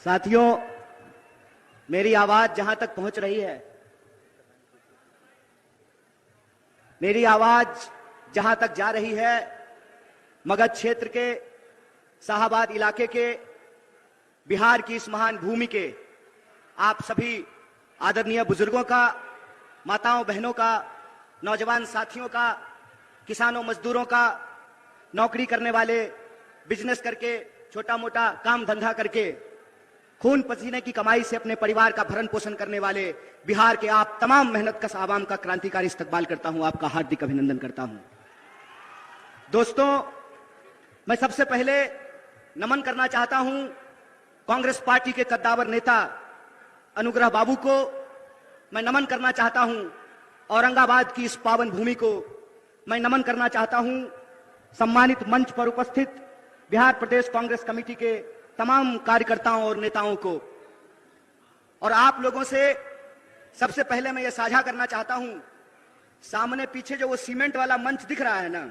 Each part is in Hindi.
साथियों, मेरी आवाज जहां तक पहुंच रही है, मेरी आवाज जहां तक जा रही है, मगध क्षेत्र के, शाहाबाद इलाके के, बिहार की इस महान भूमि के आप सभी आदरणीय बुजुर्गों का, माताओं बहनों का, नौजवान साथियों का, किसानों मजदूरों का, नौकरी करने वाले, बिजनेस करके, छोटा मोटा काम धंधा करके, खून पसीने की कमाई से अपने परिवार का भरण पोषण करने वाले बिहार के आप तमाम मेहनत कश आवाम का क्रांतिकारी इस्तकबाल करता हूं, आपका हार्दिक अभिनंदन करता हूं। दोस्तों, मैं सबसे पहले नमन करना चाहता हूं कांग्रेस पार्टी के कद्दावर नेता अनुग्रह बाबू को। मैं नमन करना चाहता हूं औरंगाबाद की इस पावन भूमि को। मैं नमन करना चाहता हूं सम्मानित मंच पर उपस्थित बिहार प्रदेश कांग्रेस कमेटी के तमाम कार्यकर्ताओं और नेताओं को। और आप लोगों से सबसे पहले मैं ये साझा करना चाहता हूं, सामने पीछे जो वो सीमेंट वाला मंच दिख रहा है ना,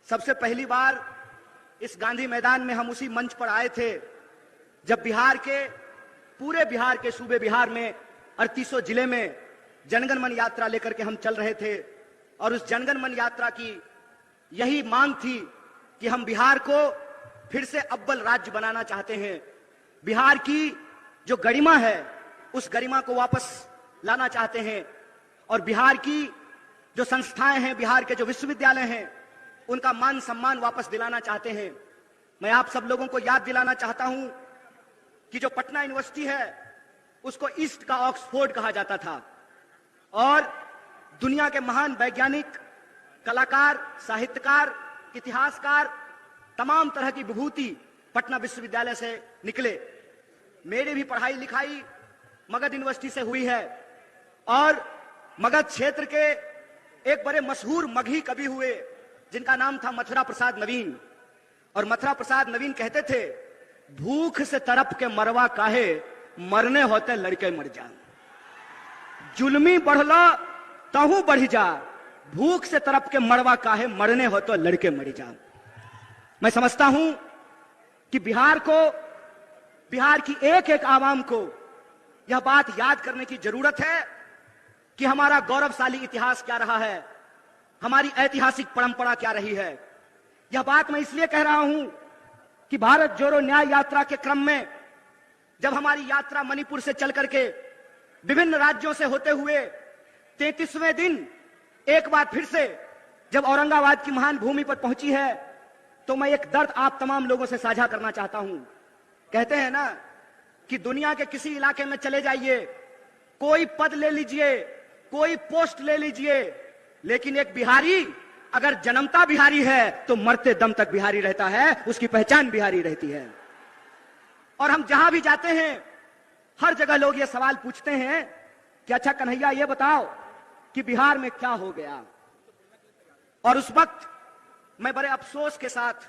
सबसे पहली बार इस गांधी मैदान में हम उसी मंच पर आए थे जब बिहार के, पूरे बिहार के सूबे बिहार में 3800 जिले में जनगण मन यात्रा लेकर के हम चल रहे थे। और उस जनगण मन यात्रा की यही मांग थी कि हम बिहार को फिर से अव्वल राज्य बनाना चाहते हैं। बिहार की जो गरिमा है उस गरिमा को वापस लाना चाहते हैं और बिहार की जो संस्थाएं हैं, बिहार के जो विश्वविद्यालय हैं, उनका मान सम्मान वापस दिलाना चाहते हैं। मैं आप सब लोगों को याद दिलाना चाहता हूं कि जो पटना यूनिवर्सिटी है उसको ईस्ट का ऑक्सफोर्ड कहा जाता था और दुनिया के महान वैज्ञानिक, कलाकार, साहित्यकार, इतिहासकार, तमाम तरह की विभूति पटना विश्वविद्यालय से निकले। मेरी भी पढ़ाई लिखाई मगध यूनिवर्सिटी से हुई है और मगध क्षेत्र के एक बड़े मशहूर मगही कवि हुए जिनका नाम था मथुरा प्रसाद नवीन। और मथुरा प्रसाद नवीन कहते थे, भूख से तरफ के मरवा काहे, मरने होते लड़के मर जा। जुल्मी बढ़लो तहू बढ़ जा, भूख से तरफ के मरवा काहे, मरने हो तो लड़के मर जा। मैं समझता हूं कि बिहार को, बिहार की एक एक आवाम को यह बात याद करने की जरूरत है कि हमारा गौरवशाली इतिहास क्या रहा है, हमारी ऐतिहासिक परंपरा क्या रही है। यह बात मैं इसलिए कह रहा हूं कि भारत जोड़ो न्याय यात्रा के क्रम में जब हमारी यात्रा मणिपुर से चल करके विभिन्न राज्यों से होते हुए 33वें दिन एक बार फिर से जब औरंगाबाद की महान भूमि पर पहुंची है, तो मैं एक दर्द आप तमाम लोगों से साझा करना चाहता हूं। कहते हैं ना कि दुनिया के किसी इलाके में चले जाइए, कोई पद ले लीजिए, कोई पोस्ट ले लीजिए, लेकिन एक बिहारी अगर जन्मता बिहारी है तो मरते दम तक बिहारी रहता है, उसकी पहचान बिहारी रहती है। और हम जहां भी जाते हैं हर जगह लोग ये सवाल पूछते हैं कि अच्छा कन्हैया ये बताओ कि बिहार में क्या हो गया। और उस वक्त मैं बड़े अफसोस के साथ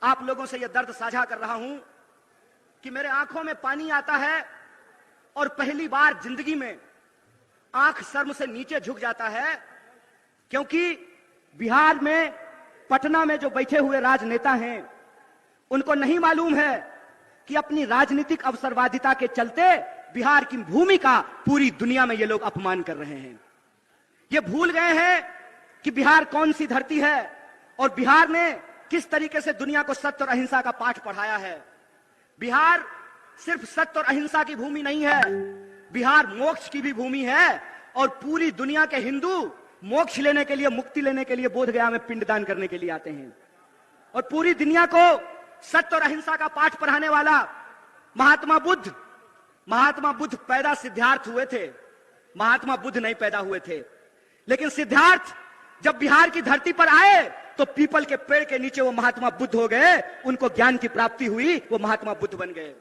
आप लोगों से यह दर्द साझा कर रहा हूं कि मेरे आंखों में पानी आता है और पहली बार जिंदगी में आंख शर्म से नीचे झुक जाता है, क्योंकि बिहार में, पटना में जो बैठे हुए राजनेता हैं उनको नहीं मालूम है कि अपनी राजनीतिक अवसरवादिता के चलते बिहार की भूमि का पूरी दुनिया में ये लोग अपमान कर रहे हैं। ये भूल गए हैं कि बिहार कौन सी धरती है और बिहार ने किस तरीके से दुनिया को सत्य और अहिंसा का पाठ पढ़ाया है। बिहार सिर्फ सत्य और अहिंसा की भूमि नहीं है, बिहार मोक्ष की भी भूमि है और पूरी दुनिया के हिंदू मोक्ष लेने के लिए, मुक्ति लेने के लिए बोधगया में पिंडदान करने के लिए आते हैं। और पूरी दुनिया को सत्य और अहिंसा का पाठ पढ़ाने वाला महात्मा बुद्ध पैदा सिद्धार्थ हुए थे, महात्मा बुद्ध नहीं पैदा हुए थे। लेकिन सिद्धार्थ जब बिहार की धरती पर आए तो पीपल के पेड़ के नीचे वो महात्मा बुद्ध हो गए, उनको ज्ञान की प्राप्ति हुई, वो महात्मा बुद्ध बन गए।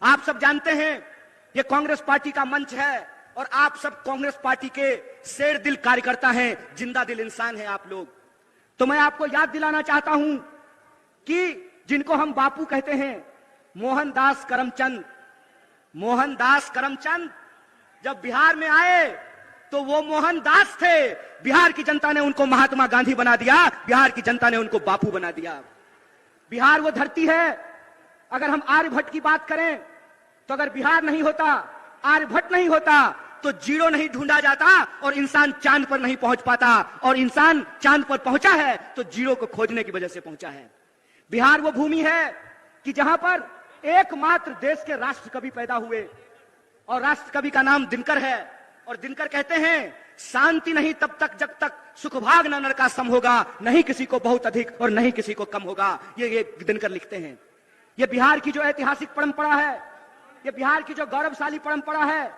आप सब जानते हैं ये कांग्रेस पार्टी का मंच है और आप सब कांग्रेस पार्टी के शेर दिल कार्यकर्ता हैं, जिंदा दिल इंसान हैं आप लोग। तो मैं आपको याद दिलाना चाहता हूं कि जिनको हम बापू कहते हैं, मोहनदास करमचंद जब बिहार में आए तो वो मोहनदास थे, बिहार की जनता ने उनको महात्मा गांधी बना दिया, बिहार की जनता ने उनको बापू बना दिया। बिहार वो धरती है अगर हम आर्यभट्ट की बात करें तो अगर बिहार नहीं होता, आर्यभट्ट नहीं होता, तो जीरो नहीं ढूंढा जाता और इंसान चांद पर नहीं पहुंच पाता, और इंसान चांद पर पहुंचा है तो जीरो को खोजने की वजह से पहुंचा है। बिहार वो भूमि है कि जहां पर एकमात्र देश के राष्ट्र कवि पैदा हुए, और राष्ट्र कवि का नाम दिनकर है। और दिनकर कहते हैं, शांति नहीं तब तक जब तक सुख भाग न नर का सम होगा, नहीं किसी को बहुत अधिक और नहीं किसी को कम होगा। ये दिनकर लिखते हैं। ये बिहार की जो ऐतिहासिक परंपरा है, ये बिहार की जो गौरवशाली परंपरा है,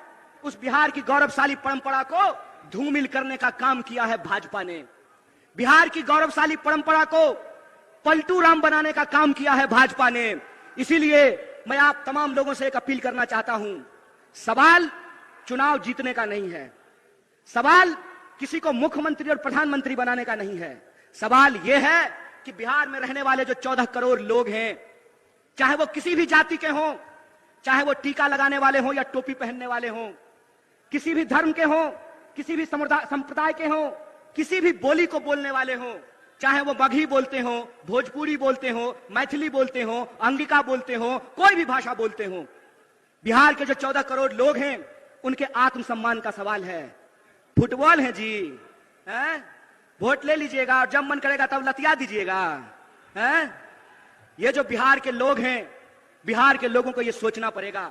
उस बिहार की गौरवशाली परंपरा को धूमिल करने का काम किया है भाजपा ने। बिहार की गौरवशाली परंपरा को पलटू राम बनाने का काम किया है भाजपा ने। इसीलिए मैं आप तमाम लोगों से एक अपील करना चाहता हूं, सवाल चुनाव जीतने का नहीं है, सवाल किसी को मुख्यमंत्री और प्रधानमंत्री बनाने का नहीं है। सवाल यह है कि बिहार में रहने वाले जो 14 करोड़ लोग हैं, चाहे वो किसी भी जाति के हों, चाहे वो टीका लगाने वाले हों या टोपी पहनने वाले हों, किसी भी धर्म के हों, किसी भी संप्रदाय के हों, किसी भी बोली को बोलने वाले हों, चाहे वो मगही बोलते हों, भोजपुरी बोलते हों, मैथिली बोलते हों, अंगिका बोलते हों, कोई भी भाषा बोलते हों, बिहार के जो 14 करोड़ लोग हैं उनके आत्मसम्मान का सवाल है। फुटबॉल है जी, हैं? वोट ले लीजिएगा और जब मन करेगा तब लतिया दीजिएगा, हैं? ये जो बिहार के लोग हैं, बिहार के लोगों को ये सोचना पड़ेगा।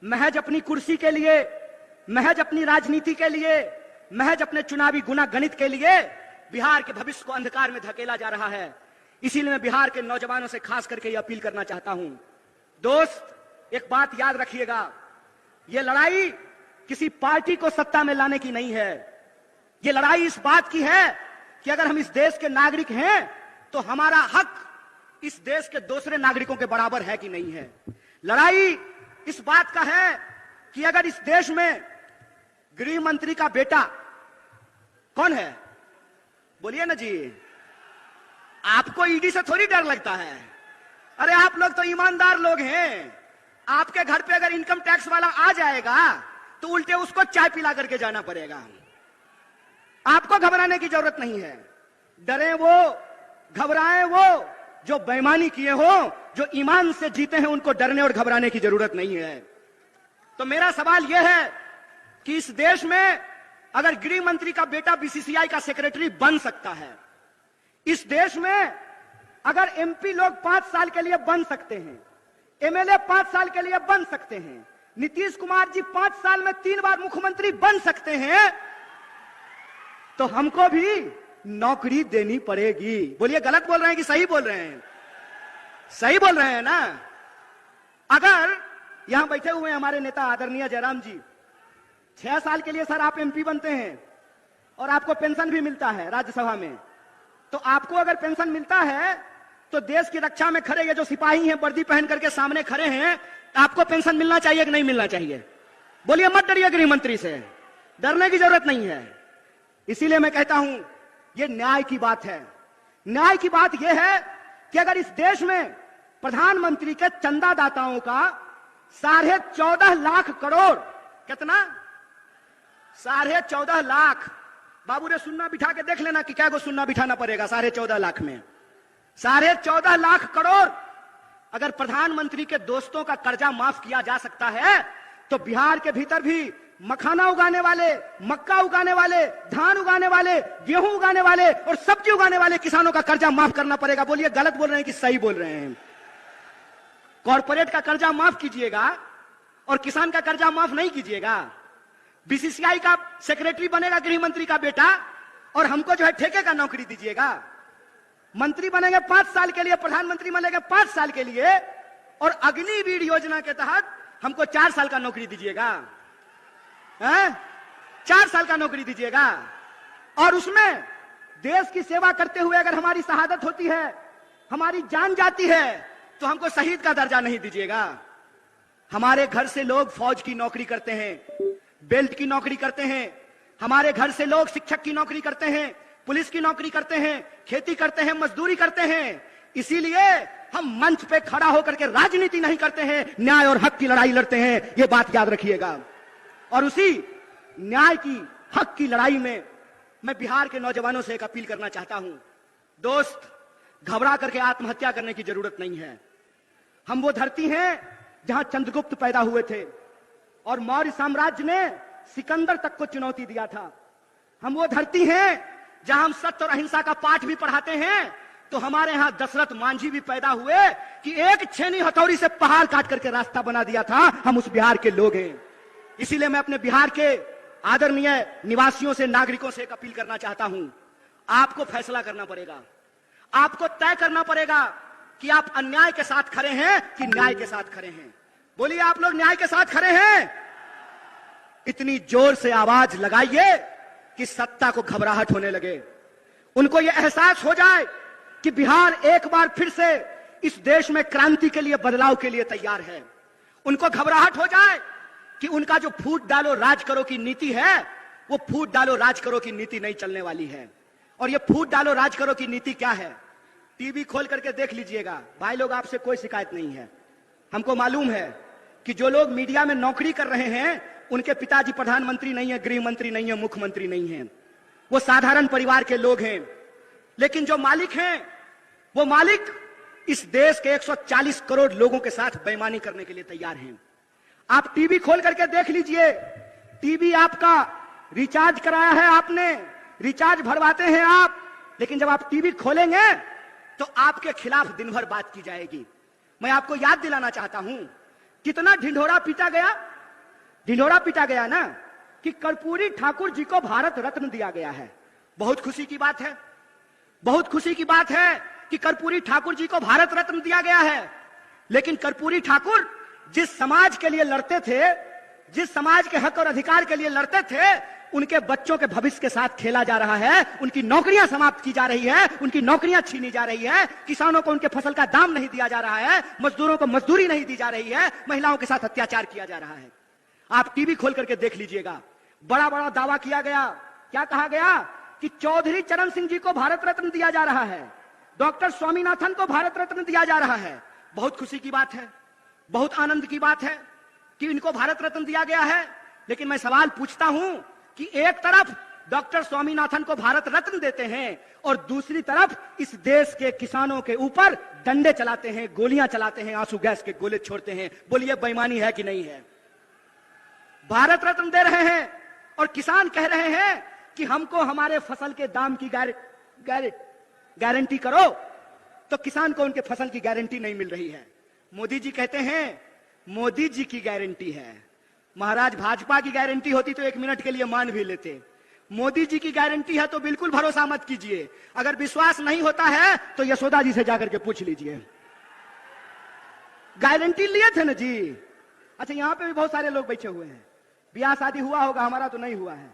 महज अपनी कुर्सी के लिए, महज अपनी राजनीति के लिए, महज अपने चुनावी गुनागणित के लिए बिहार के भविष्य को अंधकार में धकेला जा रहा है। इसीलिए मैं बिहार के नौजवानों से खास करके ये अपील करना चाहता हूं, दोस्त एक बात याद रखिएगा, ये लड़ाई किसी पार्टी को सत्ता में लाने की नहीं है। ये लड़ाई इस बात की है कि अगर हम इस देश के नागरिक हैं तो हमारा हक इस देश के दूसरे नागरिकों के बराबर है कि नहीं है। लड़ाई इस बात का है कि अगर इस देश में गृह मंत्री का बेटा कौन है, बोलिए ना जी, आपको ईडी से थोड़ी डर लगता है। अरे आप लोग तो ईमानदार लोग हैं। आपके घर पे अगर इनकम टैक्स वाला आ जाएगा तो उल्टे उसको चाय पिला करके जाना पड़ेगा। आपको घबराने की जरूरत नहीं है। डरे वो, घबराए वो जो बेईमानी किए हो, जो ईमान से जीते हैं, उनको डरने और घबराने की जरूरत नहीं है। तो मेरा सवाल यह है कि इस देश में अगर गृह मंत्री का बेटा बीसीसीआई का सेक्रेटरी बन सकता है, इस देश में अगर एमपी लोग 5 साल के लिए बन सकते हैं, एमएलए 5 साल के लिए बन सकते हैं, नीतीश कुमार जी 5 साल में 3 बार मुख्यमंत्री बन सकते हैं, तो हमको भी नौकरी देनी पड़ेगी। बोलिए गलत बोल रहे हैं कि सही बोल रहे हैं? सही बोल रहे हैं ना? अगर यहां बैठे हुए हैं हमारे नेता आदरणीय जयराम जी, 6 साल के लिए सर आप एमपी बनते हैं और आपको पेंशन भी मिलता है राज्यसभा में, तो आपको अगर पेंशन मिलता है तो देश की रक्षा में खड़े ये जो सिपाही हैं वर्दी पहन करके सामने खड़े हैं, आपको पेंशन मिलना चाहिए कि नहीं मिलना चाहिए? बोलिए मत डरिए गृह मंत्री से, डरने की जरूरत नहीं है। इसीलिए मैं कहता हूं ये न्याय की बात है। न्याय की बात यह है कि अगर इस देश में प्रधानमंत्री के चंदादाताओं का 14.5 लाख करोड़, कितना? 14.5 लाख, बाबू रे सुन्ना बिठा के देख लेना कि क्या को सुन्ना बिठाना पड़ेगा 14.5 लाख में। 14.5 लाख करोड़ अगर प्रधानमंत्री के दोस्तों का कर्जा माफ किया जा सकता है, तो बिहार के भीतर भी मखाना उगाने वाले, मक्का उगाने वाले, धान उगाने वाले, गेहूं उगाने वाले और सब्जी उगाने वाले किसानों का कर्जा माफ करना पड़ेगा। बोलिए गलत बोल रहे हैं कि सही बोल रहे हैं? कॉर्पोरेट का कर्जा माफ कीजिएगा और किसान का कर्जा माफ नहीं कीजिएगा। बीसीसीआई का सेक्रेटरी बनेगा गृह मंत्री का बेटा और हमको जो है ठेके का नौकरी दीजिएगा। मंत्री बनेंगे 5 साल के लिए, प्रधानमंत्री बनेंगे 5 साल के लिए, और अग्निवीर योजना के तहत हमको 4 साल का नौकरी दीजिएगा। 4 साल का नौकरी दीजिएगा और उसमें देश की सेवा करते हुए अगर हमारी शहादत होती है, हमारी जान जाती है, तो हमको शहीद का दर्जा नहीं दीजिएगा। हमारे घर से लोग फौज की नौकरी करते हैं, बेल्ट की नौकरी करते हैं, हमारे घर से लोग शिक्षक की नौकरी करते हैं, पुलिस की नौकरी करते हैं, खेती करते हैं, मजदूरी करते हैं। इसीलिए हम मंच पे खड़ा होकर के राजनीति नहीं करते हैं, न्याय और हक की लड़ाई लड़ते हैं। ये बात याद रखिएगा। और उसी न्याय की, हक की लड़ाई में मैं बिहार के नौजवानों से एक अपील करना चाहता हूं, दोस्त घबरा करके आत्महत्या करने की जरूरत नहीं है। हम वो धरती हैं जहां चंद्रगुप्त पैदा हुए थे और मौर्य साम्राज्य ने सिकंदर तक को चुनौती दिया था। हम वो धरती हैं जहां हम सत्य और अहिंसा का पाठ भी पढ़ाते हैं। तो हमारे यहां दशरथ मांझी भी पैदा हुए कि एक छेनी हथौड़ी से पहाड़ काट करके रास्ता बना दिया था। हम उस बिहार के लोग हैं। इसीलिए मैं अपने बिहार के आदरणीय निवासियों से, नागरिकों से एक अपील करना चाहता हूं। आपको फैसला करना पड़ेगा, आपको तय करना पड़ेगा कि आप अन्याय के साथ खड़े हैं कि न्याय के साथ खड़े हैं। बोलिए, आप लोग न्याय के साथ खड़े हैं? इतनी जोर से आवाज लगाइए कि सत्ता को घबराहट होने लगे, उनको यह एहसास हो जाए कि बिहार एक बार फिर से इस देश में क्रांति के लिए, बदलाव के लिए तैयार है। उनको घबराहट हो जाए कि उनका जो फूट डालो राज करो की नीति है, वो फूट डालो राज करो की नीति नहीं चलने वाली है। और ये फूट डालो राज करो की नीति क्या है? टीवी खोल करके देख लीजिएगा भाई लोग, आपसे कोई शिकायत नहीं है। हमको मालूम है कि जो लोग मीडिया में नौकरी कर रहे हैं, उनके पिताजी प्रधानमंत्री नहीं है, गृह मंत्री नहीं है, मुख्यमंत्री नहीं है, वो साधारण परिवार के लोग हैं। लेकिन जो मालिक हैं, वो मालिक इस देश के 140 करोड़ लोगों के साथ बेईमानी करने के लिए तैयार हैं। आप टीवी खोल करके देख लीजिए, टीवी आपका रिचार्ज कराया है आपने, रिचार्ज भरवाते हैं आप, लेकिन जब आप टीवी खोलेंगे तो आपके खिलाफ दिन भर बात की जाएगी। मैं आपको याद दिलाना चाहता हूं, कितना ढिंढोरा पीटा गया, ढिंढोरा पीटा गया ना कि कर्पूरी ठाकुर जी को भारत रत्न दिया गया है। बहुत खुशी की बात है, बहुत खुशी की बात है कि कर्पूरी ठाकुर जी को भारत रत्न दिया गया है। लेकिन कर्पूरी ठाकुर जिस समाज के लिए लड़ते थे, जिस समाज के हक और अधिकार के लिए लड़ते थे, उनके बच्चों के भविष्य के साथ खेला जा रहा है, उनकी नौकरियां समाप्त की जा रही है, उनकी नौकरियां छीनी जा रही है, किसानों को उनके फसल का दाम नहीं दिया जा रहा है, मजदूरों को मजदूरी नहीं दी जा रही है, महिलाओं के साथ अत्याचार किया जा रहा है। आप टीवी खोल करके देख लीजिएगा, बड़ा बड़ा दावा किया गया, क्या कहा गया कि चौधरी चरण सिंह जी को भारत रत्न दिया जा रहा है, डॉक्टर स्वामीनाथन को भारत रत्न दिया जा रहा है। बहुत खुशी की बात है, बहुत आनंद की बात है कि इनको भारत रत्न दिया गया है। लेकिन मैं सवाल पूछता हूं कि एक तरफ डॉक्टर स्वामीनाथन को भारत रत्न देते हैं और दूसरी तरफ इस देश के किसानों के ऊपर डंडे चलाते हैं, गोलियां चलाते हैं, आंसू गैस के गोले छोड़ते हैं। बोलिए, बेईमानी है कि नहीं है? भारत रत्न दे रहे हैं और किसान कह रहे हैं कि हमको हमारे फसल के दाम की गारंटी करो, तो किसान को उनके फसल की गारंटी नहीं मिल रही है। मोदी जी कहते हैं मोदी जी की गारंटी है। महाराज, भाजपा की गारंटी होती तो 1 मिनट के लिए मान भी लेते। मोदी जी की गारंटी है तो बिल्कुल भरोसा मत कीजिए। अगर विश्वास नहीं होता है तो यशोदा जी से जाकर के पूछ लीजिए, गारंटी लिए थे ना जी। अच्छा, यहां पे भी बहुत सारे लोग बैठे हुए हैं, ब्याह शादी हुआ होगा, हमारा तो नहीं हुआ है।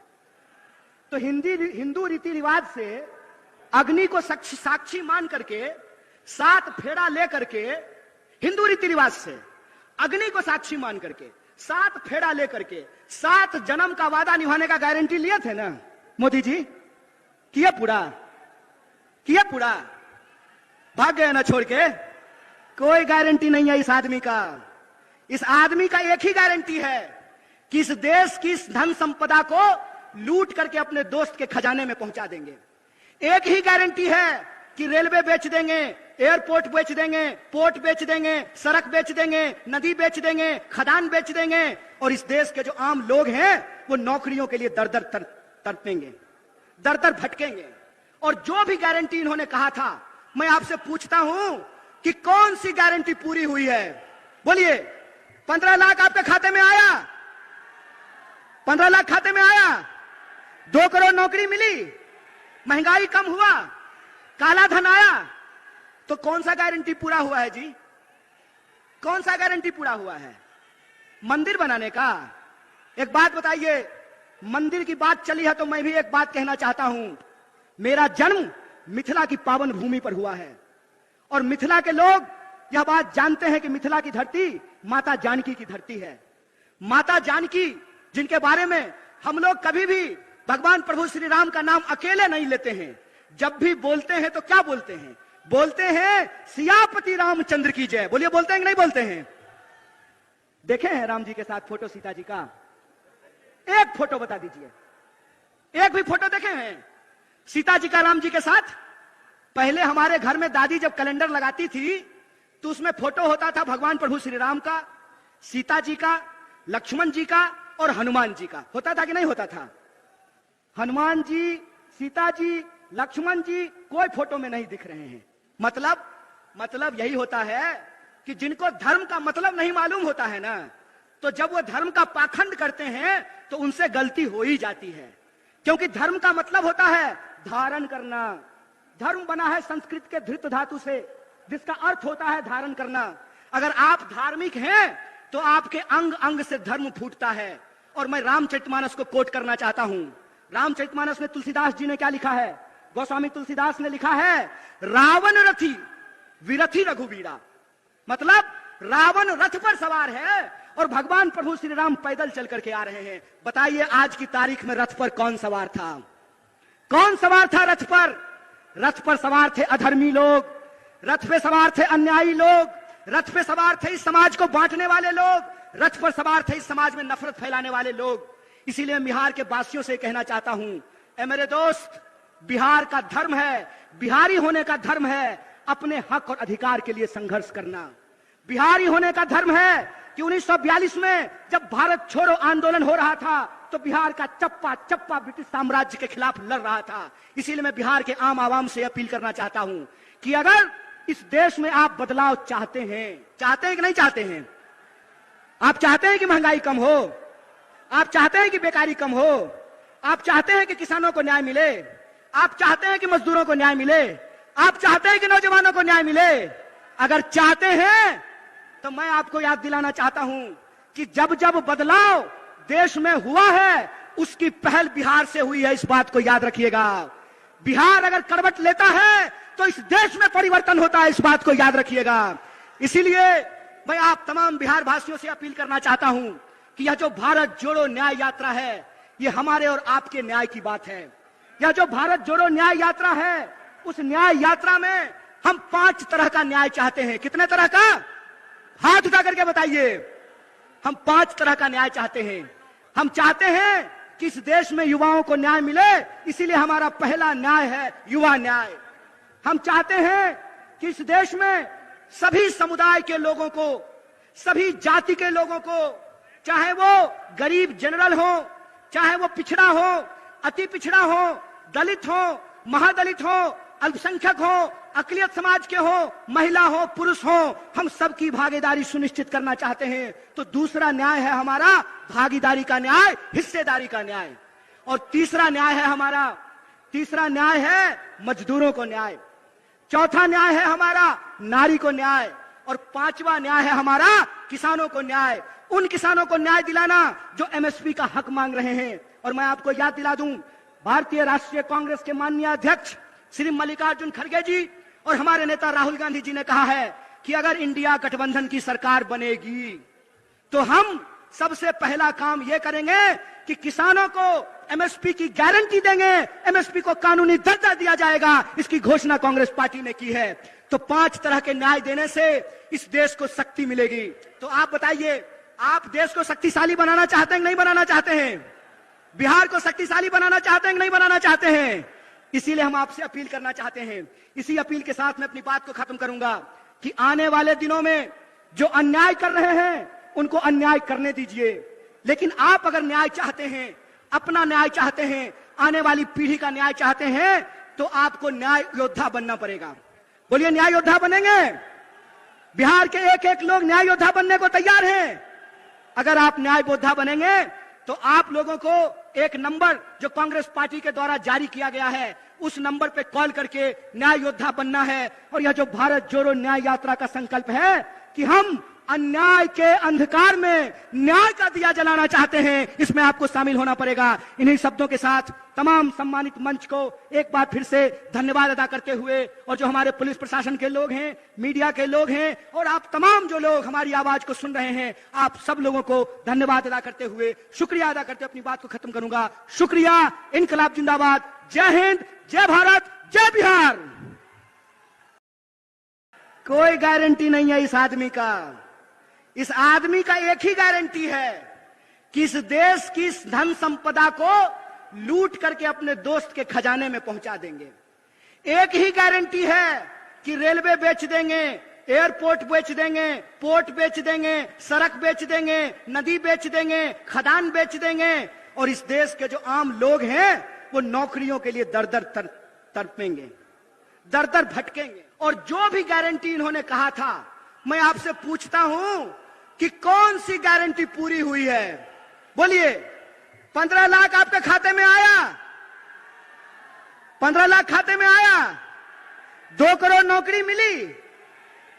तो हिंदू रीति रिवाज से अग्नि को साक्षी मान करके 7 फेरा लेकर के, हिंदू रीति रिवाज से अग्नि को साक्षी मान करके 7 फेरा लेकर के 7 जन्म का वादा निभाने का गारंटी लिए थे ना मोदी जी। किया पूरा, किया पूरा, भाग गए ना छोड़ के। कोई गारंटी नहीं है इस आदमी का। इस आदमी का एक ही गारंटी है कि इस देश की धन संपदा को लूट करके अपने दोस्त के खजाने में पहुंचा देंगे। एक ही गारंटी है कि रेलवे बेच देंगे, एयरपोर्ट बेच देंगे, पोर्ट बेच देंगे, सड़क बेच देंगे, नदी बेच देंगे, खदान बेच देंगे, और इस देश के जो आम लोग हैं वो नौकरियों के लिए दर दर तड़पेंगे, दर दर भटकेंगे। और जो भी गारंटी इन्होंने कहा था, मैं आपसे पूछता हूं कि कौन सी गारंटी पूरी हुई है? बोलिए। 15 लाख आपके खाते में आया? 15 लाख खाते में आया? 2 करोड़ नौकरी मिली? महंगाई कम हुआ? काला धन आया? तो कौन सा गारंटी पूरा हुआ है जी? कौन सा गारंटी पूरा हुआ है? मंदिर बनाने का? एक बात बताइए, मंदिर की बात चली है तो मैं भी एक बात कहना चाहता हूं। मेरा जन्म मिथिला की पावन भूमि पर हुआ है और मिथिला के लोग यह बात जानते हैं कि मिथिला की धरती माता जानकी की धरती है। माता जानकी, जिनके बारे में हम लोग कभी भी भगवान प्रभु श्री राम का नाम अकेले नहीं लेते हैं। जब भी बोलते हैं तो क्या बोलते हैं? बोलते हैं सियापति रामचंद्र की जय। बोलिए, बोलते हैं कि नहीं बोलते हैं? देखे हैं राम जी के साथ फोटो सीता जी का? एक फोटो बता दीजिए, एक भी फोटो देखे हैं सीता जी का राम जी के साथ? पहले हमारे घर में दादी जब कैलेंडर लगाती थी तो उसमें फोटो होता था भगवान प्रभु श्री राम का, सीता जी का, लक्ष्मण जी का और हनुमान जी का। होता था कि नहीं होता था? हनुमान जी, सीता जी, लक्ष्मण जी कोई फोटो में नहीं दिख रहे हैं। मतलब यही होता है कि जिनको धर्म का मतलब नहीं मालूम होता है ना, तो जब वो धर्म का पाखंड करते हैं तो उनसे गलती हो ही जाती है। क्योंकि धर्म का मतलब होता है धारण करना। धर्म बना है संस्कृत के धृत धातु से, जिसका अर्थ होता है धारण करना। अगर आप धार्मिक हैं तो आपके अंग अंग से धर्म फूटता है। और मैं रामचरितमानस को कोट करना चाहता हूं। रामचरितमानस में तुलसीदास जी ने क्या लिखा है? गोस्वामी तुलसीदास ने लिखा है, रावण रथी विरथी रघुवीरा। मतलब रावण रथ पर सवार है और भगवान प्रभु श्री राम पैदल चल करके आ रहे हैं। बताइए आज की तारीख में रथ पर कौन सवार था? कौन सवार था रथ पर? रथ पर सवार थे अधर्मी लोग, रथ पे सवार थे अन्यायी लोग, रथ पे सवार थे इस समाज को बांटने वाले लोग, रथ पर सवार थे इस समाज में नफरत फैलाने वाले लोग। इसीलिए बिहार के वासियों से कहना चाहता हूं, ए मेरे दोस्त, बिहार का धर्म है, बिहारी होने का धर्म है अपने हक और अधिकार के लिए संघर्ष करना। बिहारी होने का धर्म है कि 1942 में जब भारत छोड़ो आंदोलन हो रहा था तो बिहार का चप्पा चप्पा ब्रिटिश साम्राज्य के खिलाफ लड़ रहा था। इसीलिए मैं बिहार के आम आवाम से अपील करना चाहता हूं कि अगर इस देश में आप बदलाव चाहते हैं कि नहीं चाहते हैं? आप चाहते हैं कि महंगाई कम हो, आप चाहते हैं कि बेकारी कम हो, आप चाहते हैं कि किसानों को न्याय मिले, आप चाहते हैं कि मजदूरों को न्याय मिले, आप चाहते हैं कि नौजवानों को न्याय मिले, अगर चाहते हैं तो मैं आपको याद दिलाना चाहता हूं कि जब जब बदलाव देश में हुआ है उसकी पहल बिहार से हुई है। इस बात को याद रखिएगा। बिहार अगर करवट लेता है तो इस देश में परिवर्तन होता है। इस बात को याद रखिएगा। इसीलिए मैं आप तमाम बिहार वासियों से अपील करना चाहता हूं कि यह जो भारत जोड़ो न्याय यात्रा है, यह हमारे और आपके न्याय की बात है। यह जो भारत जोड़ो न्याय यात्रा है, उस न्याय यात्रा में हम 5 तरह का न्याय चाहते हैं। कितने तरह का? हाथ उठा करके बताइए। हम 5 तरह का न्याय चाहते हैं। हम चाहते हैं कि इस देश में युवाओं को न्याय मिले, इसीलिए हमारा पहला न्याय है युवा न्याय। हम चाहते हैं कि इस देश में सभी समुदाय के लोगों को, सभी जाति के लोगों को, चाहे वो गरीब जनरल हो, चाहे वो पिछड़ा हो, अति पिछड़ा हो, दलित हो, महादलित हो, अल्पसंख्यक हो, अकलियत समाज के हो, महिला हो, पुरुष हो, हम सबकी भागीदारी सुनिश्चित करना चाहते हैं। तो दूसरा न्याय है हमारा भागीदारी का न्याय, हिस्सेदारी का न्याय। और तीसरा न्याय है हमारा, तीसरा न्याय है मजदूरों को न्याय। चौथा न्याय है हमारा नारी को न्याय। और 5वां न्याय है हमारा किसानों को न्याय। उन किसानों को न्याय दिलाना जो एमएसपी का हक मांग रहे हैं। और मैं आपको याद दिला दूं, भारतीय राष्ट्रीय कांग्रेस के माननीय अध्यक्ष श्री मल्लिकार्जुन खड़गे जी और हमारे नेता राहुल गांधी जी ने कहा है कि अगर इंडिया गठबंधन की सरकार बनेगी तो हम सबसे पहला काम यह करेंगे कि किसानों को एमएसपी की गारंटी देंगे, एमएसपी को कानूनी दर्जा दिया जाएगा। इसकी घोषणा कांग्रेस पार्टी ने की है। तो 5 तरह के न्याय देने से इस देश को शक्ति मिलेगी। तो आप बताइए, आप देश को शक्तिशाली बनाना चाहते हैं कि नहीं बनाना चाहते हैं? बिहार को शक्तिशाली बनाना चाहते हैं कि नहीं बनाना चाहते हैं? इसीलिए हम आपसे अपील करना चाहते हैं। इसी अपील के साथ मैं अपनी बात को खत्म करूंगा कि आने वाले दिनों में जो अन्याय कर रहे हैं उनको अन्याय करने दीजिए। लेकिन आप अगर न्याय चाहते हैं, अपना न्याय चाहते हैं, आने वाली पीढ़ी का न्याय चाहते हैं, तो आपको न्याय योद्धा बनना पड़ेगा। बोलिए, न्याय योद्धा बनेंगे? बिहार के एक एक लोग न्याय योद्धा बनने को तैयार हैं। अगर आप न्याय योद्धा बनेंगे तो आप लोगों को एक नंबर जो कांग्रेस पार्टी के द्वारा जारी किया गया है, उस नंबर पे कॉल करके न्याय योद्धा बनना है। और यह जो भारत जोड़ो न्याय यात्रा का संकल्प है कि हम अन्याय के अंधकार में न्याय का दिया जलाना चाहते हैं, इसमें आपको शामिल होना पड़ेगा। इन्हीं शब्दों के साथ तमाम सम्मानित मंच को एक बार फिर से धन्यवाद अदा करते हुए, और जो हमारे पुलिस प्रशासन के लोग हैं, मीडिया के लोग हैं, और आप तमाम जो लोग हमारी आवाज को सुन रहे हैं, आप सब लोगों को धन्यवाद अदा करते हुए, शुक्रिया अदा करते अपनी बात को खत्म करूंगा। शुक्रिया। इनकलाब जिंदाबाद। जय हिंद, जय भारत, जय बिहार। कोई गारंटी नहीं है इस आदमी का। इस आदमी का एक ही गारंटी है कि इस देश की धन संपदा को लूट करके अपने दोस्त के खजाने में पहुंचा देंगे। एक ही गारंटी है कि रेलवे बेच देंगे, एयरपोर्ट बेच देंगे, पोर्ट बेच देंगे, सड़क बेच देंगे, नदी बेच देंगे, खदान बेच देंगे, और इस देश के जो आम लोग हैं वो नौकरियों के लिए दर दर तड़पेंगे, दर दर भटकेंगे। और जो भी गारंटी इन्होंने कहा था, मैं आपसे पूछता हूं कि कौन सी गारंटी पूरी हुई है? बोलिए। 15 लाख आपके खाते में आया? 15 लाख खाते में आया? 2 करोड़ नौकरी मिली?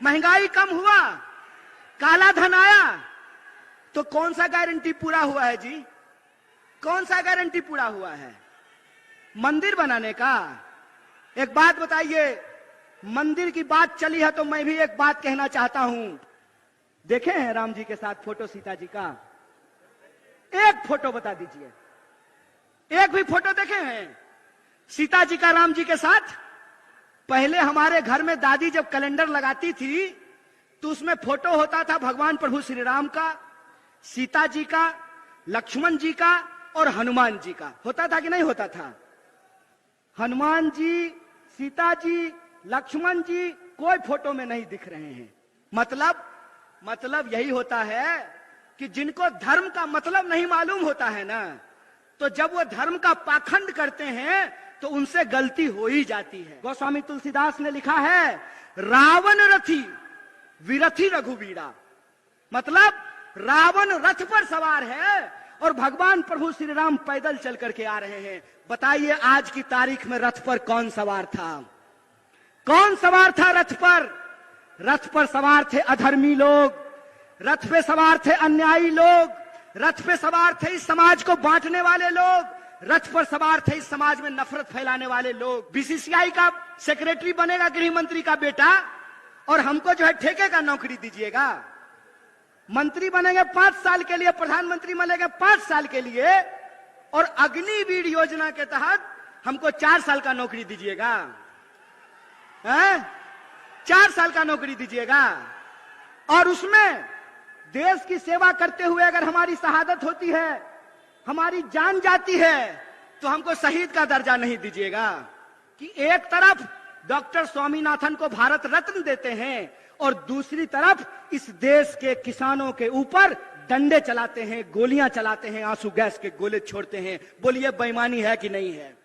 महंगाई कम हुआ? काला धन आया? तो कौन सा गारंटी पूरा हुआ है जी? कौन सा गारंटी पूरा हुआ है? मंदिर बनाने का? एक बात बताइए, मंदिर की बात चली है तो मैं भी एक बात कहना चाहता हूं। देखे हैं राम जी के साथ फोटो सीता जी का? एक फोटो बता दीजिए, एक भी फोटो देखे हैं सीता जी का राम जी के साथ? पहले हमारे घर में दादी जब कैलेंडर लगाती थी तो उसमें फोटो होता था भगवान प्रभु श्री राम का, सीता जी का, लक्ष्मण जी का और हनुमान जी का। होता था कि नहीं होता था? हनुमान जी, सीता जी, लक्ष्मण जी कोई फोटो में नहीं दिख रहे हैं। मतलब यही होता है कि जिनको धर्म का मतलब नहीं मालूम होता है ना, तो जब वो धर्म का पाखंड करते हैं तो उनसे गलती हो ही जाती है। गोस्वामी तुलसीदास ने लिखा है, रावण रथी विरथी रघुवीरा। मतलब रावण रथ पर सवार है और भगवान प्रभु श्री राम पैदल चल करके आ रहे हैं। बताइए आज की तारीख में रथ पर कौन सवार था? कौन सवार था रथ पर? रथ पर सवार थे अधर्मी लोग, रथ पे सवार थे अन्यायी लोग, रथ पे सवार थे इस समाज को बांटने वाले लोग, रथ पर सवार थे इस समाज में नफरत फैलाने वाले लोग। बीसीसीआई का सेक्रेटरी बनेगा गृह मंत्री का बेटा, और हमको जो है ठेके का नौकरी दीजिएगा। मंत्री बनेंगे 5 साल के लिए, प्रधानमंत्री बनेंगे 5 साल के लिए, और अग्निवीर योजना के तहत हमको 4 साल का नौकरी दीजिएगा। 4 साल का नौकरी दीजिएगा, और उसमें देश की सेवा करते हुए अगर हमारी शहादत होती है, हमारी जान जाती है, तो हमको शहीद का दर्जा नहीं दीजिएगा। कि एक तरफ डॉक्टर स्वामीनाथन को भारत रत्न देते हैं और दूसरी तरफ इस देश के किसानों के ऊपर डंडे चलाते हैं, गोलियां चलाते हैं, आंसू गैस के गोले छोड़ते हैं। बोलिए बेईमानी है कि नहीं है?